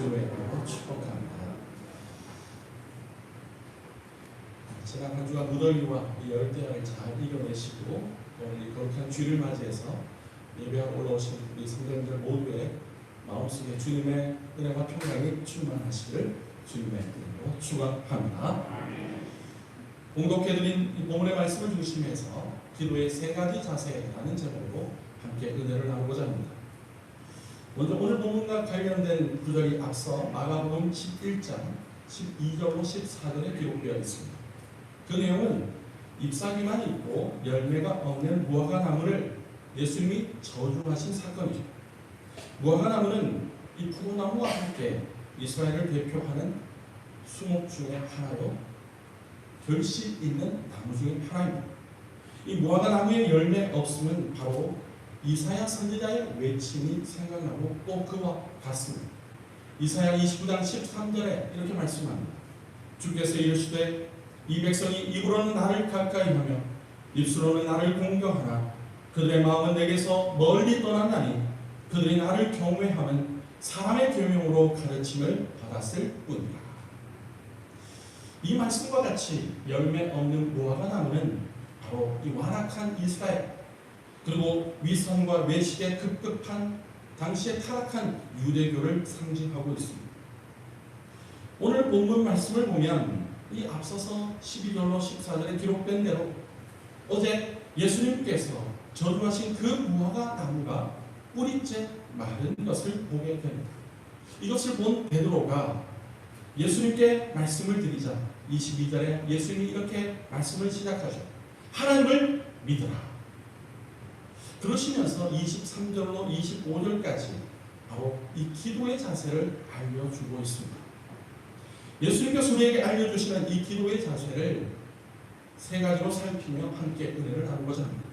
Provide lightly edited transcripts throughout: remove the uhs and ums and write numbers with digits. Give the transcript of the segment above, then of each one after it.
주님의 이름으로 축복합니다. 지난 한 주간 무더위와 이 열대야를 잘 이겨내시고 오늘 이 거룩한 주일을 맞이해서 예배하러 올라오신 우리 성도님들 모두의 마음속에 주님의 은혜와 평강이 충만하시기를 주님의 이름으로 축원합니다. 봉독해드린 이 본문의 말씀을 중심해서 기도의 세 가지 자세라는 제목으로 함께 은혜를 나누고자 합니다. 먼저 오늘 본문과 관련된 구절이 앞서 마가복음 11장 12절로 14절에 기록되어 있습니다. 그 내용은 잎사귀만 있고 열매가 없는 무화과나무를 예수님이 저주하신 사건이죠. 무화과나무는 이 포도나무와 함께 이스라엘을 대표하는 수목 중에 하나로 결실 있는 나무 중에 하나입니다. 이 무화과나무의 열매 없음은 바로 이사야 선지자의 외침이 생각나고 또 그와 같습니다. 이사야 29장 13절에 이렇게 말씀합니다. 주께서 이르시되 이 백성이 입으로는 나를 가까이하며 입술로는 나를 공경하나 그들의 마음은 내게서 멀리 떠났나니 그들이 나를 경외하면 사람의 계명으로 가르침을 받았을 뿐이라. 이 말씀과 같이 열매 없는 무화과나무는 바로 이 완악한 이스라엘 그리고 위선과 외식에 급급한 당시에 타락한 유대교를 상징하고 있습니다. 오늘 본문 말씀을 보면 이 앞서서 12절로 14절에 기록된 대로 어제 예수님께서 저주하신 그 무화과 나무가 뿌리째 마른 것을 보게 됩니다. 이것을 본 베드로가 예수님께 말씀을 드리자 22절에 예수님이 이렇게 말씀을 시작하죠. 하나님을 믿으라. 그러시면서 23절로 25절까지 바로 이 기도의 자세를 알려주고 있습니다. 예수님께서 우리에게 알려주시는 이 기도의 자세를 세 가지로 살피며 함께 은혜를 나누고자 합니다.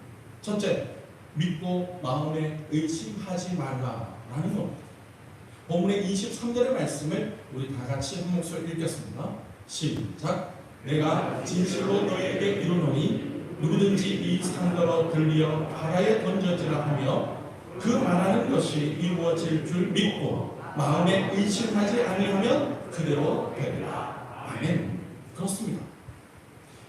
첫째, 믿고 마음에 의심하지 말라라는 겁니다. 본문의 23절의 말씀을 우리 다 같이 한 목소리 읽겠습니다. 시작. 내가 진실로 너에게 이르노니 누구든지 이 산더러 들리어 바다에 던져지라 하며 그 말하는 것이 이루어질 줄 믿고 마음에 의심하지 아니하면 그대로 되리라. 아멘. 그렇습니다.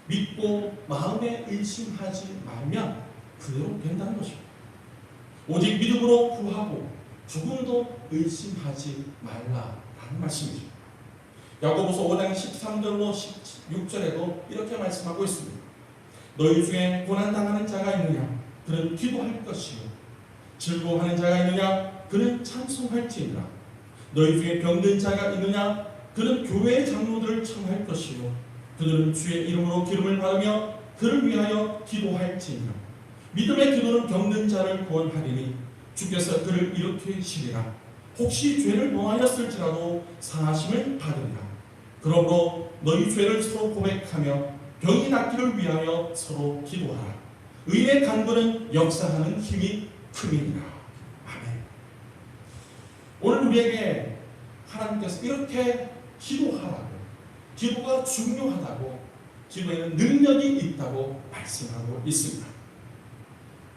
믿고 마음에 의심하지 말면 그대로 된다는 것입니다. 오직 믿음으로 구하고 조금도 의심하지 말라라는 말씀이죠. 야고보서 5장 13절로 16절에도 이렇게 말씀하고 있습니다. 너희 중에 고난당하는 자가 있느냐? 그는 기도할 것이요. 즐거워하는 자가 있느냐? 그는 찬송할지니라. 너희 중에 병든 자가 있느냐? 그는 교회의 장로들을 청할 것이요. 그들은 주의 이름으로 기름을 받으며 그를 위하여 기도할지니라. 믿음의 기도는 병든 자를 구원하리니 주께서 그를 일으키시리라. 혹시 죄를 범하였을지라도 사하심을 받으리라. 그러므로 너희 죄를 서로 고백하며 병이 낫기를 위하여 서로 기도하라. 의의 간구는 역사하는 힘이 큼이니라. 아멘. 오늘 우리에게 하나님께서 이렇게 기도하라고, 기도가 중요하다고, 기도에는 능력이 있다고 말씀하고 있습니다.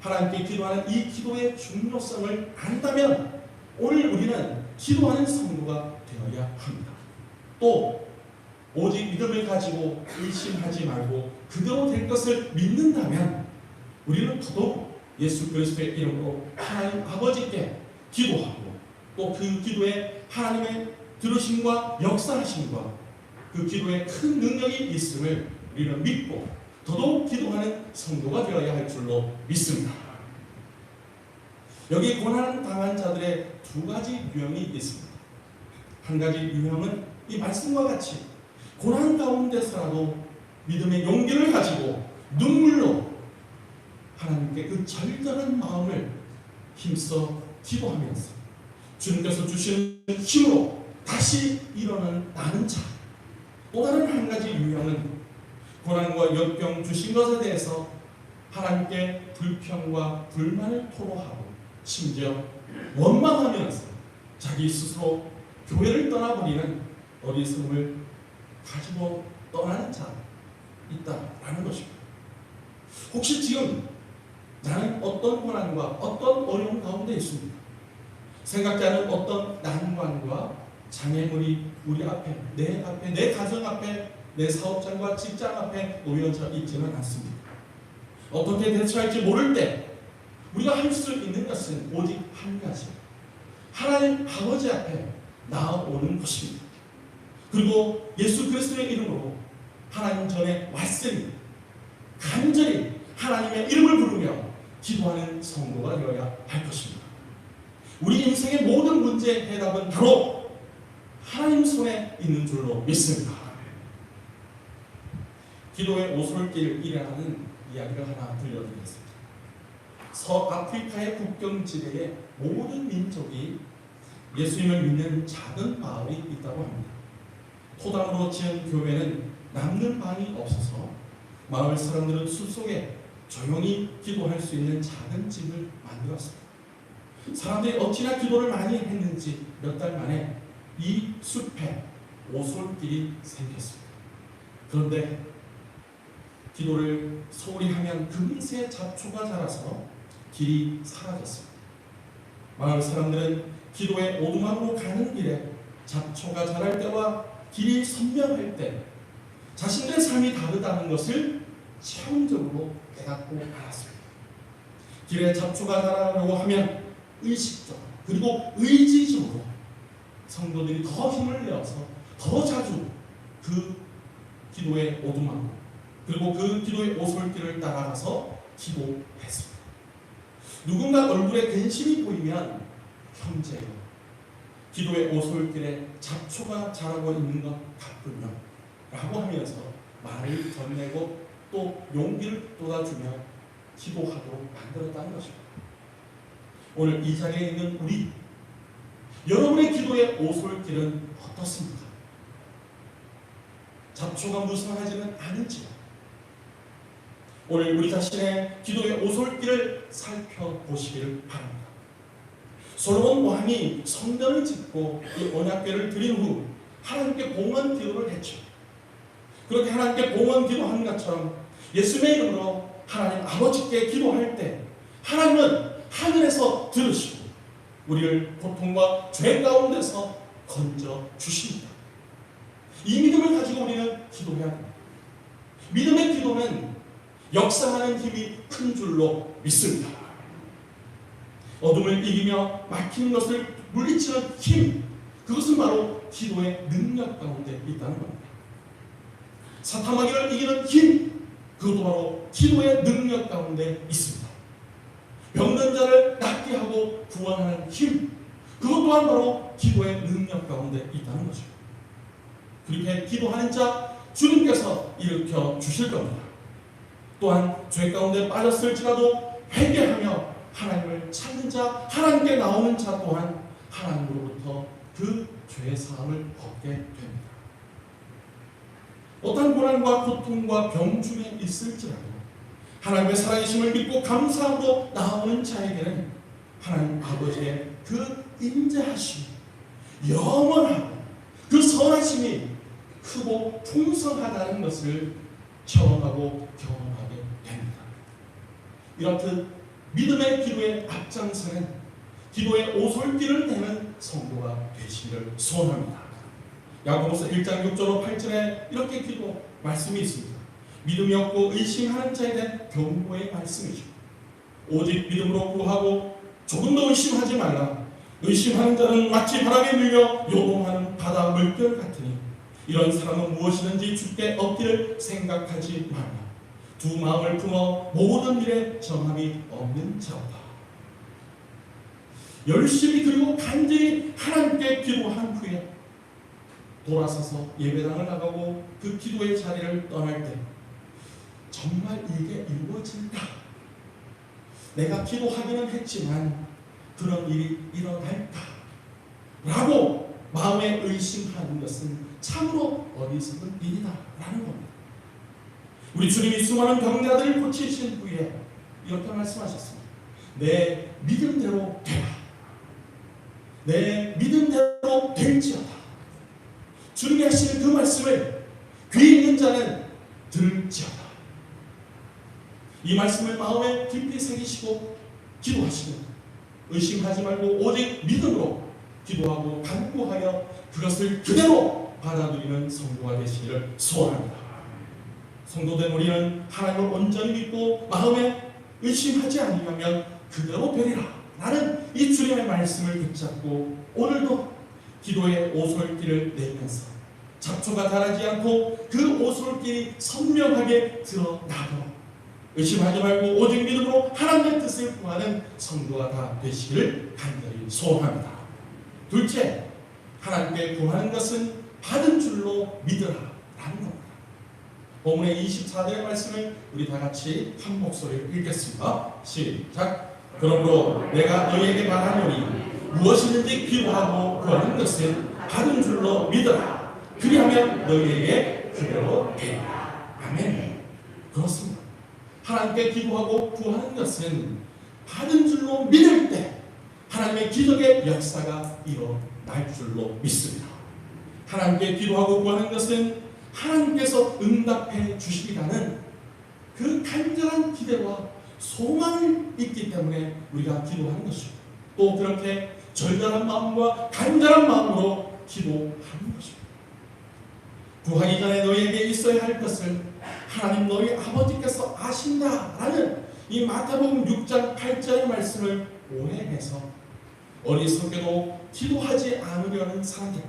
하나님께 기도하는 이 기도의 중요성을 안다면 오늘 우리는 기도하는 성도가 되어야 합니다. 또 오직 믿음을 가지고 의심하지 말고 그대로 될 것을 믿는다면 우리는 더더욱 예수 그리스도의 이름으로 하나님 아버지께 기도하고 또 그 기도에 하나님의 들으심과 역사하심과 그 기도에 큰 능력이 있음을 우리는 믿고 더더욱 기도하는 성도가 되어야 할 줄로 믿습니다. 여기 고난 당한 자들의 두 가지 유형이 있습니다. 한 가지 유형은 이 말씀과 같이 고난 가운데서라도 믿음의 용기를 가지고 눈물로 하나님께 그 절절한 마음을 힘써 기도하면서 주님께서 주시는 힘으로 다시 일어나는 자. 또 다른 한 가지 유형은 고난과 역경 주신 것에 대해서 하나님께 불평과 불만을 토로하고 심지어 원망하면서 자기 스스로 교회를 떠나버리는 어리석음을 가지고 떠나는 자 있다라는 것입니다. 혹시 지금 나는 어떤 고난과 어떤 어려움 가운데 있습니다. 생각지 않은 어떤 난관과 장애물이 우리 앞에, 내 가정 앞에, 내 사업장과 직장 앞에 놓여져 있지는 않습니다. 어떻게 대처할지 모를 때 우리가 할 수 있는 것은 오직 한 가지, 하나님 아버지 앞에 나아오는 것입니다. 그리고 예수 그리스도의 이름으로 하나님 전에 왔으니 간절히 하나님의 이름을 부르며 기도하는 성도가 되어야 할 것입니다. 우리 인생의 모든 문제의 해답은 바로 하나님 손에 있는 줄로 믿습니다. 기도의 오솔길을 일어나는 이야기를 하나 들려드리겠습니다. 서아프리카의 국경지대에 모든 민족이 예수님을 믿는 작은 마을이 있다고 합니다. 토당으로 지은 교회는 남는 방이 없어서 마을 사람들은 숲속에 조용히 기도할 수 있는 작은 집을 만들었습니다. 사람들이 어찌나 기도를 많이 했는지 몇 달 만에 이 숲에 오솔길이 생겼습니다. 그런데 기도를 소홀히 하면 금세 잡초가 자라서 길이 사라졌습니다. 마을 사람들은 기도의 오두막으로 가는 길에 잡초가 자랄 때와 길이 선명할 때 자신들의 삶이 다르다는 것을 체험적으로 깨닫고 알았습니다. 길에 잡초가 자라려고 하면 의식적으로 그리고 의지적으로 성도들이 더 힘을 내어서 더 자주 그 기도의 오두막 그리고 그 기도의 오솔길을 따라가서 기도했습니다. 누군가 얼굴에 근심이 보이면 형제여, 기도의 오솔길에 잡초가 자라고 있는 것 같군요 라고 하면서 말을 전내고 또 용기를 돋아주며 기도하도록 만들었다는 것입니다. 오늘 이 자리에 있는 우리, 여러분의 기도의 오솔길은 어떻습니까? 잡초가 무성하지는 않은지요? 오늘 우리 자신의 기도의 오솔길을 살펴보시기를 바랍니다. 솔로몬 왕이 성전을 짓고 이 언약궤를 드린 후 하나님께 봉헌 기도를 했죠. 그렇게 하나님께 봉헌 기도한 것처럼 예수님의 이름으로 하나님 아버지께 기도할 때 하나님은 하늘에서 들으시고 우리를 고통과 죄 가운데서 건져 주십니다. 이 믿음을 가지고 우리는 기도해야 합니다. 믿음의 기도는 역사하는 힘이 큰 줄로 믿습니다. 어둠을 이기며 막힌 것을 물리치는 힘, 그것은 바로 기도의 능력 가운데 있다는 겁니다. 사탄마귀를 이기는 힘, 그것도 바로 기도의 능력 가운데 있습니다. 병든 자를 낫게 하고 구원하는 힘, 그것 또한 바로 기도의 능력 가운데 있다는 거죠. 그렇게 기도하는 자 주님께서 일으켜 주실 겁니다. 또한 죄 가운데 빠졌을지라도 회개하며 하나님을 찾는 자, 하나님께 나오는 자 또한 하나님으로부터 그 죄 사함을 얻게 됩니다. 어떤 고난과 고통과 병 중에 있을지라도 하나님의 살아계심을 믿고 감사함으로 나오는 자에게는 하나님 아버지의 그 인자하심이 영원하고 그 선하심이 크고 풍성하다는 것을 체험하고 경험하게 됩니다. 이렇듯 믿음의 기도에 앞장서는 기도의 오솔길을 내는 성도가 되시기를 소원합니다. 야고보서 1장 6절 8절에 이렇게 기도 말씀이 있습니다. 믿음이 없고 의심하는 자에 대한 경고의 말씀이죠. 오직 믿음으로 구하고 조금도 의심하지 말라. 의심하는 자는 마치 바람에 밀려 요동하는 바다 물결 같으니 이런 사람은 무엇이든지 주께 얻기를 생각하지 말라. 두 마음을 품어 모든 일에 정함이 없는 자로다. 열심히 그리고 간절히 하나님께 기도한 후에 돌아서서 예배당을 나가고 그 기도의 자리를 떠날 때 정말 이게 이루어질까? 내가 기도하기는 했지만 그런 일이 일어날까? 라고 마음에 의심하는 것은 참으로 어리석은 일이다 라는 겁니다. 우리 주님이 수많은 병자들을 고치신 후에 이렇게 말씀하셨습니다. 내 믿음대로 되라. 내 믿음대로 될지어다. 주님이 하시는 그 말씀을 귀 있는 자는 들을지어다. 이 말씀을 마음에 깊이 새기시고 기도하시고 의심하지 말고 오직 믿음으로 기도하고 간구하여 그것을 그대로 받아들이는 성도가 되시기를 소원합니다. 성도된 우리는 하나님을 온전히 믿고 마음에 의심하지 않으면 그대로 되리라 라는 이 주님의 말씀을 붙잡고 오늘도 기도의 오솔길을 내면서 잡초가 자라지 않고 그 오솔길이 선명하게 드러나도록 의심하지 말고 오직 믿음으로 하나님의 뜻을 구하는 성도가 다 되시기를 간절히 소원합니다. 둘째, 하나님께 구하는 것은 받은 줄로 믿으라 라는 겁니다. 본문의 24절의 말씀을 우리 다 같이 한 목소리로 읽겠습니다. 시작. 그러므로 내가 너희에게 말하노니 무엇이든지 기도하고 구하는 것은 받은 줄로 믿어라. 그리하면 너희에게 그대로 되리라. 아멘. 그렇습니다. 하나님께 기도하고 구하는 것은 받은 줄로 믿을 때 하나님의 기적의 역사가 일어날 줄로 믿습니다. 하나님께 기도하고 구하는 것은 하나님께서 응답해 주시리라는 그 간절한 기대와 소망을 있기 때문에 우리가 기도하는 것입니다. 또 그렇게 절절한 마음과 간절한 마음으로 기도하는 것입니다. 구하기 전에 너희에게 있어야 할 것을 하나님 너희 아버지께서 아신다라는 이 마태복음 6장 8절의 말씀을 오해해서 어리석게도 기도하지 않으려는 사람들,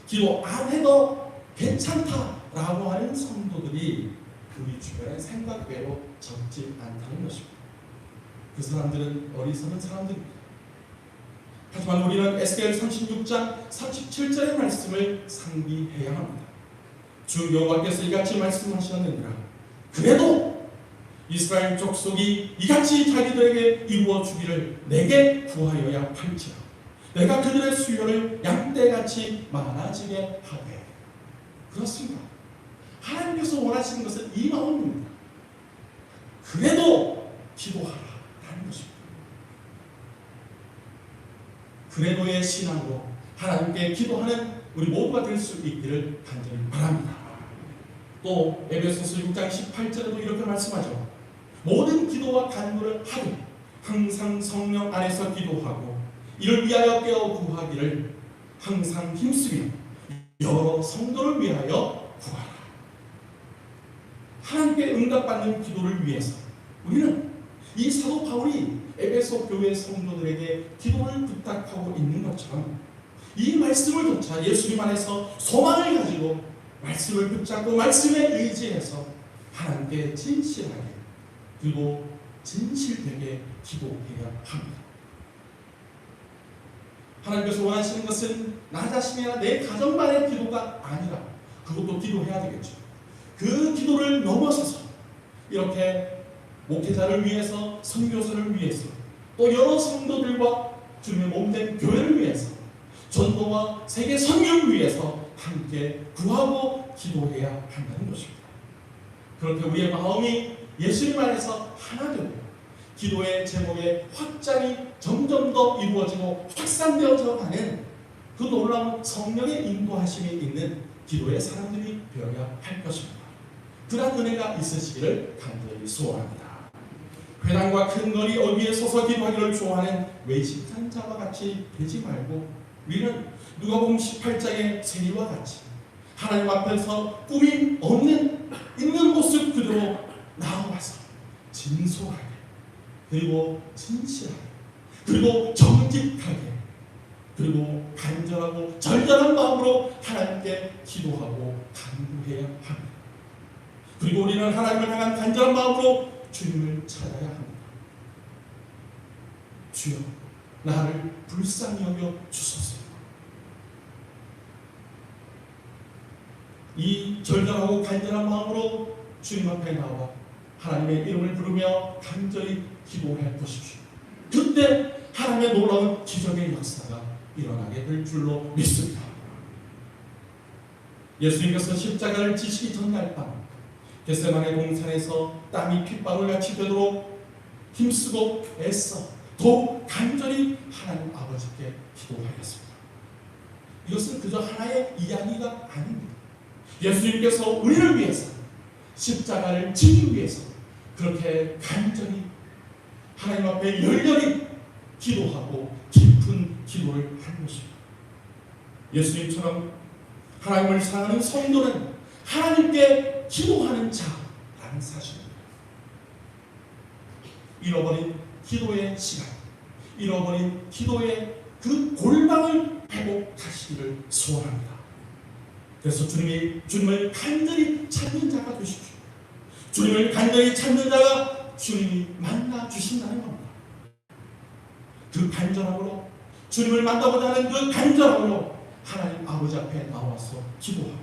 기도 안 해도 괜찮다라고 하는 성도들이 우리 주변에 생각외로 적지 않다는 것입니다. 그 사람들은 어리석은 사람들입니다. 하지만 우리는 에스겔 36장 37절의 말씀을 상기해야 합니다. 주 여호와께서 이같이 말씀하셨느니라. 그래도 이스라엘 족속이 이같이 자기들에게 이루어 주기를 내게 구하여야 할지라. 내가 그들의 수요를 양떼같이 많아지게 하되. 그렇습니다. 하나님께서 원하시는 것은 이 마음입니다. 그래도 기도하라 라는 것입니다. 그래도의 신앙으로 하나님께 기도하는 우리 모두가 될 수 있기를 간절히 바랍니다. 또 에베소서 6장 18절에도 이렇게 말씀하죠. 모든 기도와 간구를 하되 항상 성령 안에서 기도하고 이를 위하여 깨어 구하기를 항상 힘쓰며 여러 성도를 위하여 구하라. 하나님께 응답받는 기도를 위해서 우리는 이 사도 바울이 에베소 교회 성도들에게 기도를 부탁하고 있는 것처럼 이 말씀을 좇아 예수님 안에서 소망을 가지고 말씀을 붙잡고 말씀에 의지해서 하나님께 진실하게 그리고 진실되게 기도해야 합니다. 하나님께서 원하시는 것은 나 자신이나 내 가정만의 기도가 아니라 그것도 기도해야 되겠죠. 그 기도를 넘어서서 이렇게 목회자를 위해서, 선교사를 위해서, 또 여러 성도들과 주님의 몸된 교회를 위해서, 전도와 세계 선교를 위해서 함께 구하고 기도해야 한다는 것입니다. 그렇게 우리의 마음이 예수님 안에서 하나 되고 기도의 제목의 확장이 점점 더 이루어지고 확산되어져 가는 그 놀라운 성령의 인도하심이 있는 기도의 사람들이 되어야 할 것입니다. 그러한 은혜가 있으시기를 간절히 소원합니다. 회당과 큰 거리 어귀에 서서 기도하기를 좋아하는 외식한 자와 같이 되지 말고 우리는 누가복음 18장의 세리와 같이 하나님 앞에서 꿈이 있는 모습 그대로 나와서 진솔하게 그리고 진실하게 그리고 정직하게 그리고 간절하고 절절한 마음으로 하나님께 기도하고 간구해야 합니다. 그리고 우리는 하나님을 향한 간절한 마음으로 주님을 찾아야 합니다. 주여 나를 불쌍히 여겨 주소서. 이 절절하고 간절한 마음으로 주님 앞에 나와 하나님의 이름을 부르며 간절히 기도해 보십시오. 그때 하나님의 놀라운 기적의 역사가 일어나게 될 줄로 믿습니다. 예수님께서 십자가를 지시기 전날 밤 겟세마네 동산에서 땀이 핏방울 같이 되도록 힘쓰고 애써 더욱 간절히 하나님 아버지께 기도하였습니다. 이것은 그저 하나의 이야기가 아닙니다. 예수님께서 우리를 위해서 십자가를 지기 위해서 그렇게 간절히 하나님 앞에 열렬히 기도하고 깊은 기도를 한 것입니다. 예수님처럼 하나님을 사랑하는 성도는 하나님께 기도하는 자라는 사실입니다. 잃어버린 기도의 시간, 잃어버린 기도의 그 골방을 회복하시기를 소원합니다. 그래서 주님을 간절히 찾는 자가 되십시오. 주님을 간절히 찾는 자가 주님이 만나 주신다는 겁니다. 그 간절함으로, 주님을 만나고자 하는 그 간절함으로 하나님 아버지 앞에 나와서 기도하고,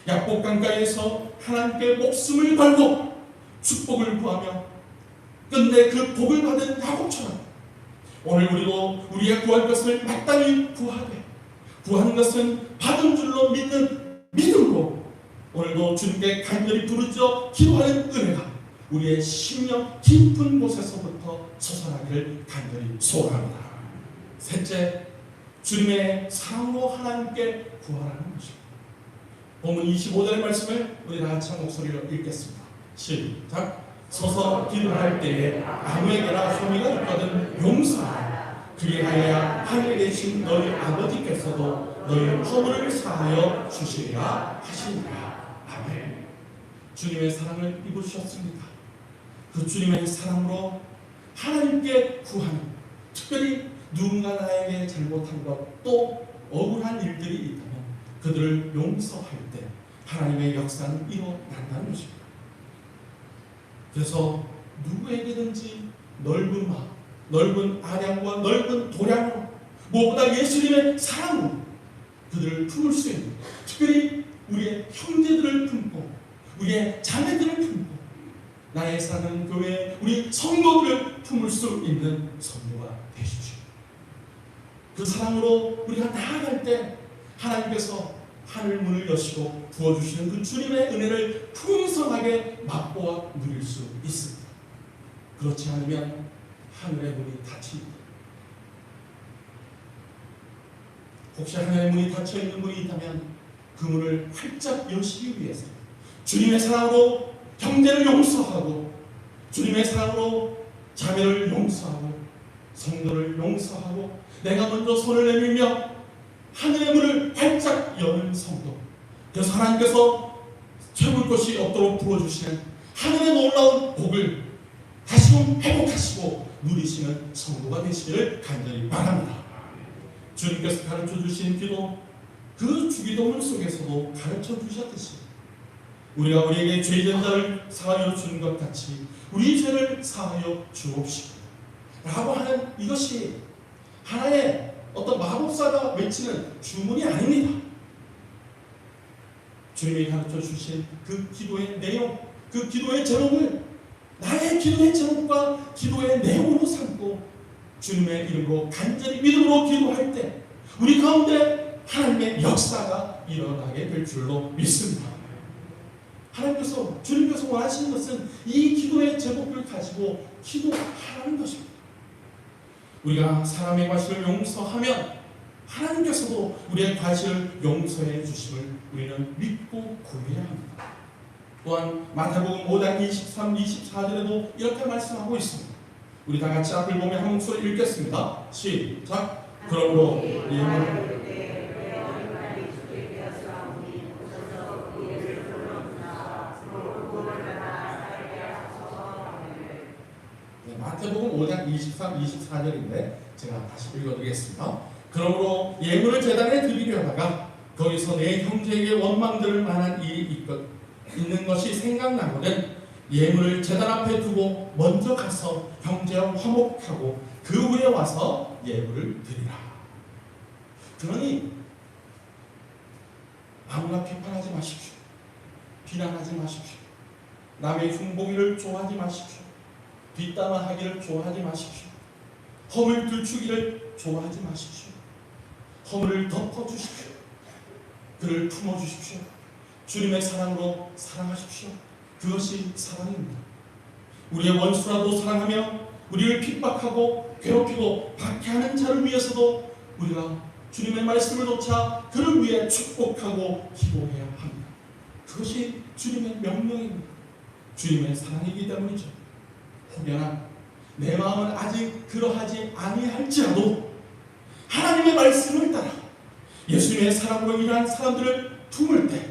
약복 강가에서 하나님께 목숨을 걸고 축복을 구하며 끝내 그 복을 받은 야곱처럼 오늘 우리도 우리의 구할 것을 마땅히 구하되, 구하는 것은 받은 줄로 믿는 믿음으로 오늘도 주님께 간절히 부르짖어 기도하는 은혜가 우리의 심령 깊은 곳에서부터 솟아나기를 간절히 소원합니다. 셋째, 주님의 사랑으로 하나님께 구하라는 것입니다. 본문 25절의 말씀을 우리 다 같이 한 목소리로 읽겠습니다. 시작. 서서 기도할 때에 아무에게나 소미가 있거든 용서하라. 그리하여야 하늘에 계신 너희 아버지께서도 너희 허물을 사하여 주시리라 하시니라. 아멘. 주님의 사랑을 입으셨습니다. 그 주님의 사랑으로 하나님께 구하는, 특별히 누군가 나에게 잘못한 것, 또 억울한 일들이 있다면 그들을 용서할 때 하나님의 역사는 일어난다는 것입니다. 그래서 누구에게든지 넓은 마음, 넓은 아량과 넓은 도량으로, 무엇보다 예수님의 사랑으로 그들을 품을 수 있는, 특별히 우리의 형제들을 품고 우리의 자매들을 품고 나의 사는 교회 우리 성도들을 품을 수 있는 성도가 되십시오. 그 사랑으로 우리가 나아갈 때 하나님께서 하늘 문을 여시고 부어주시는 그 주님의 은혜를 풍성하게 맛보아 누릴 수 있습니다. 그렇지 않으면 하늘의 문이 닫힙니다. 혹시 하늘의 문이 닫혀있는 분이 있다면 그 문을 활짝 여시기 위해서 주님의 사랑으로 형제를 용서하고, 주님의 사랑으로 자매를 용서하고, 성도를 용서하고, 내가 먼저 손을 내밀며 하늘의 문을 활짝 여는 성도, 그래서 하나님께서 채울 것이 없도록 부어주시는 하늘의 놀라운 복을 다시금 회복하시고 누리시는 성도가 되시기를 간절히 바랍니다. 주님께서 가르쳐 주신 기도, 그 주기도문 속에서도 가르쳐 주셨듯이 우리가 우리에게 죄진 자를 사하여 주는 것 같이 우리 죄를 사하여 주옵시고 라고 하는 이것이 하나의 어떤 마법사가 외치는 주문이 아닙니다. 주님이 가르쳐 주신 그 기도의 내용, 그 기도의 제목을 나의 기도의 제목과 기도의 내용으로 삼고 주님의 이름으로 간절히 믿음으로 기도할 때 우리 가운데 하나님의 역사가 일어나게 될 줄로 믿습니다. 하나님께서, 주님께서 원하시는 것은 이 기도의 제목을 가지고 기도하라는 것입니다. 우리가 사람의 과실을 용서하면 하나님께서도 우리의 과실을 용서해 주심을 우리는 믿고 고해야 합니다. 또한 마태복음 5장 23, 24절에도 이렇게 말씀하고 있습니다. 우리 다 같이 앞을 보며 한 목소리 읽겠습니다. 시작. 그러므로 예물을 마태복음 5장 23, 24절인데 제가 다시 읽어드리겠습니다. 그러므로 예물을 제단에 드리려다가 거기서 내 형제에게 원망들을 만한 일이 있는 것이 생각나거든 예물을 제단 앞에 두고 먼저 가서 형제와 화목하고 그 후에 와서 예물을 드리라. 그러니 아무나 비판하지 마십시오. 비난하지 마십시오. 남의 흉보기를 좋아하지 마십시오. 뒷담화하기를 좋아하지 마십시오. 허물 들추기를 좋아하지 마십시오. 허물을 덮어주십시오. 그를 품어주십시오. 주님의 사랑으로 사랑하십시오. 그것이 사랑입니다. 우리의 원수라도 사랑하며 우리를 핍박하고 괴롭히고 박해하는 자를 위해서도 우리가 주님의 말씀을 좇아 그를 위해 축복하고 기도해야 합니다. 그것이 주님의 명령입니다. 주님의 사랑이기 때문이죠. 혹여나 내 마음은 아직 그러하지 아니할지라도 하나님의 말씀을 따라 예수님의 사랑으로 이러한 사람들을 품을 때,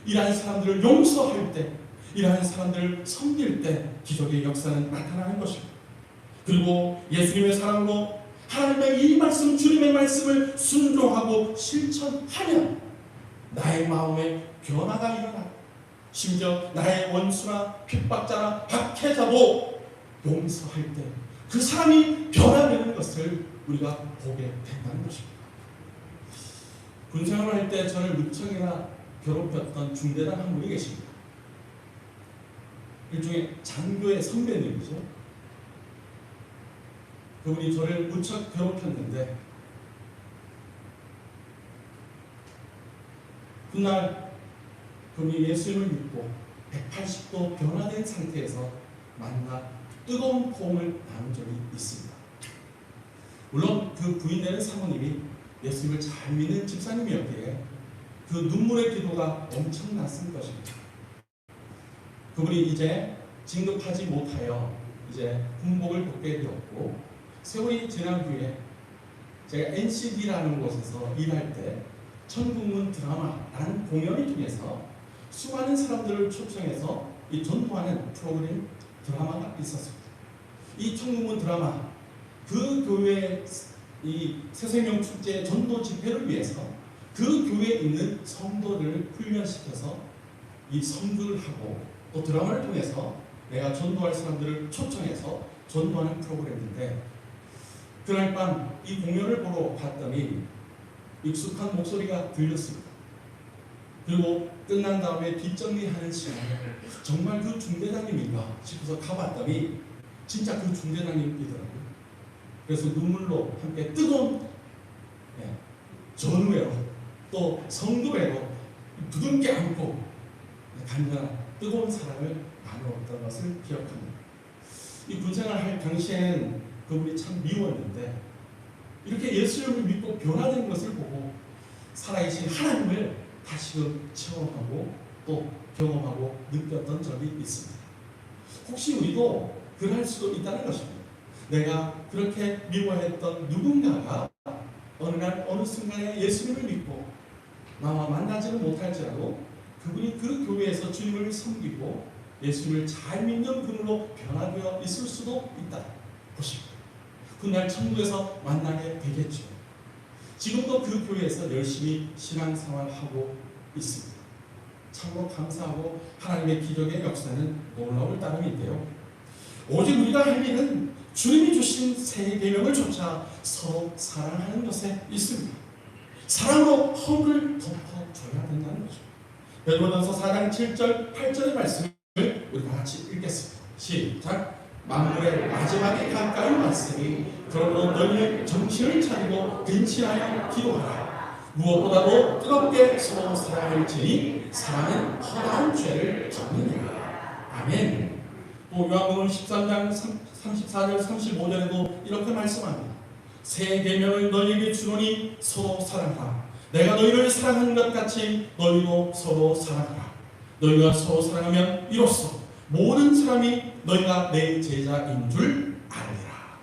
이러한 사람들을 용서할 때, 이러한 사람들을 섬길 때 기적의 역사는 나타나는 것입니다. 그리고 예수님의 사랑으로 하나님의 이 말씀, 주님의 말씀을 순종하고 실천하면 나의 마음에 변화가 일어나고, 심지어 나의 원수나 핍박자나 박해자도 용서할 때 그 사람이 변화되는 것을 우리가 보게 된다는 것입니다. 군생활을 할 때 저를 무척이나 괴롭혔던 중대장 한 분이 계십니다. 일종의 장교의 선배님이죠. 그분이 저를 무척 괴롭혔는데, 그날 그분이 예수님을 믿고 180도 변화된 상태에서 만나 뜨거운 포옹을 나눈 적이 있습니다. 물론 그 부인되는 사모님이 예수님을 잘 믿는 집사님이었기에 그 눈물의 기도가 엄청났을 것입니다. 그분이 이제 진급하지 못하여 이제 군복을 벗게 되었고, 세월이 지난 후에 제가 NCD라는 곳에서 일할 때 천국문 드라마라는 공연을 통해서 수많은 사람들을 초청해서 이 전도하는 프로그램 드라마가 있었습니다. 이 천국문 드라마, 그 교회 이 새생명 축제 전도 집회를 위해서 그 교회에 있는 성도들을 훈련시켜서 이 성교를 하고, 또 드라마를 통해서 내가 전도할 사람들을 초청해서 전도하는 프로그램인데, 그날 밤 이 공연을 보러 갔더니 익숙한 목소리가 들렸습니다. 그리고 끝난 다음에 뒷정리하는 시간에 정말 그 중대장님인가 싶어서 가봤더니 진짜 그 중대장님이더라고요. 그래서 눈물로 함께 뜨거운 전우회로 또 성도회로 부둥켜 안고 간절한 뜨거운 사랑을 나누었던 것을 기억합니다. 이 군생활 할 당시에는 그분이 참 미웠는데, 이렇게 예수님을 믿고 변화된 것을 보고 살아계신 하나님을 다시금 체험하고 또 경험하고 느꼈던 적이 있습니다. 혹시 우리도 그럴 수도 있다는 것입니다. 내가 그렇게 미워했던 누군가가 어느 날 어느 순간에 예수님을 믿고 나와 만나지는 못할지라도 그분이 그 교회에서 주님을 섬기고 예수님을 잘 믿는 분으로 변화되어 있을 수도 있다 보십니다. 그날 천국에서 만나게 되겠죠. 지금도 그 교회에서 열심히 신앙생활하고 있습니다. 참으로 감사하고 하나님의 기적의 역사는 놀라울 따름인데요. 오직 우리가 할 일은 주님이 주신 새 계명을 좇아 서로 사랑하는 것에 있습니다. 사랑으로 허물을 덮어줘야 된다는 거죠. 베드로전서 4장 7절 8절의 말씀을 우리가 같이 읽겠습니다. 시작. 만물의 마지막에 가까이 왔으니 그러므로 너희는 정신을 차리고 근신하여 기도하라. 무엇보다도 뜨겁게 서로 사랑할지니 사랑은 허다한 죄를 접느니라. 아멘. 또 요한복음 13장 34절 35절에도 이렇게 말씀합니다. 새 계명을 너희에게 주노니 서로 사랑하라. 내가 너희를 사랑하는 것 같이 너희도 서로 사랑하라. 너희가 서로 사랑하면 이로써 모든 사람이 너희가 내 제자인 줄 알리라.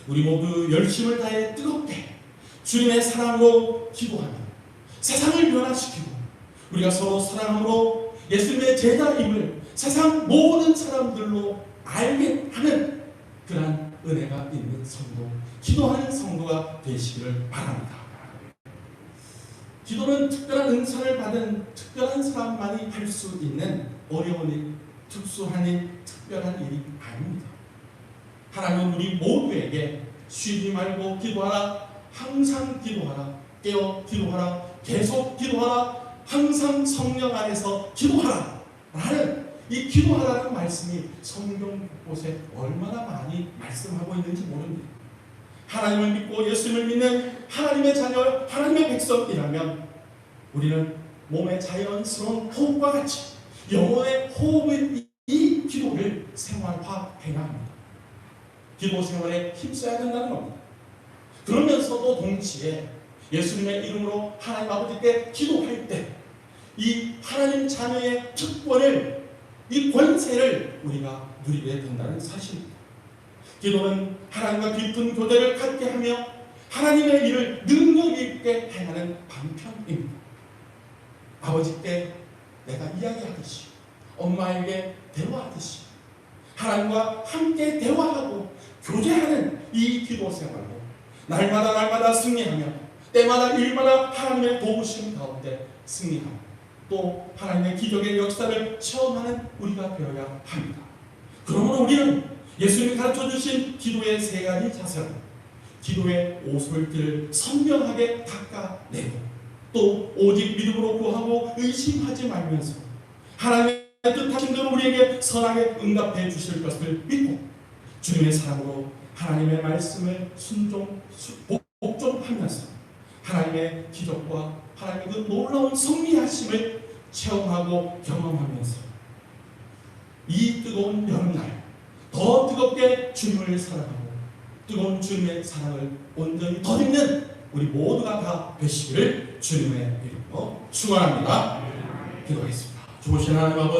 우리 모두 열심을 다해 뜨겁게 주님의 사랑으로 기도하며 세상을 변화시키고 우리가 서로 사랑함으로 예수님의 제자임을 세상 모든 사람들로 알게 하는 그러한 은혜가 있는 성도, 기도하는 성도가 되시기를 바랍니다. 기도는 특별한 은사를 받은 특별한 사람만이 할 수 있는 어려운 일, 특수한 일, 특별한 일이 아닙니다. 하나님은 우리 모두에게 쉬지 말고 기도하라, 항상 기도하라, 깨어 기도하라, 계속 기도하라, 항상 성령 안에서 기도하라 라는 이 기도하라는 말씀이 성경 곳곳에 얼마나 많이 말씀하고 있는지 모릅니다. 하나님을 믿고 예수님을 믿는 하나님의 자녀, 하나님의 백성이라면 우리는 몸의 자연스러운 호흡과 같이 영혼의 호흡의 이 기도를 생활화해야 합니다. 기도 생활에 힘써야 된다는 겁니다. 그러면서도 동시에 예수님의 이름으로 하나님 아버지께 기도할 때 이 하나님 자녀의 특권을, 이 권세를 우리가 누리게 된다는 사실입니다. 기도는 하나님과 깊은 교제를 갖게 하며 하나님의 일을 능력 있게 행하는 방편입니다. 아버지께 내가 이야기하듯이, 엄마에게 대화하듯이 하나님과 함께 대화하고 교제하는 이 기도 생활로 날마다 승리하며 때마다 일마다 하나님의 도우심 가운데 승리하며 또 하나님의 기적의 역사를 체험하는 우리가 되어야 합니다. 그러므로 우리는 예수님이 가르쳐주신 기도의 세 가지 자세로 기도의 오솔길을 선명하게 닦아내고 또 오직 믿음으로 구하고 의심하지 말면서 하나님의 뜻하신 대로 우리에게 선하게 응답해 주실 것을 믿고 주님의 사랑으로 하나님의 말씀을 복종하면서 하나님의 기적과 하나님의 그 놀라운 성리하심을 체험하고 경험하면서 이 뜨거운 여름날 더 뜨겁게 주님을 사랑하고 뜨거운 주님의 사랑을 온전히 덧입는 우리 모두가 다 되시기를 주님의 이름으로 축원합니다. 기도하겠습니다. 주보신 하나님 아버지,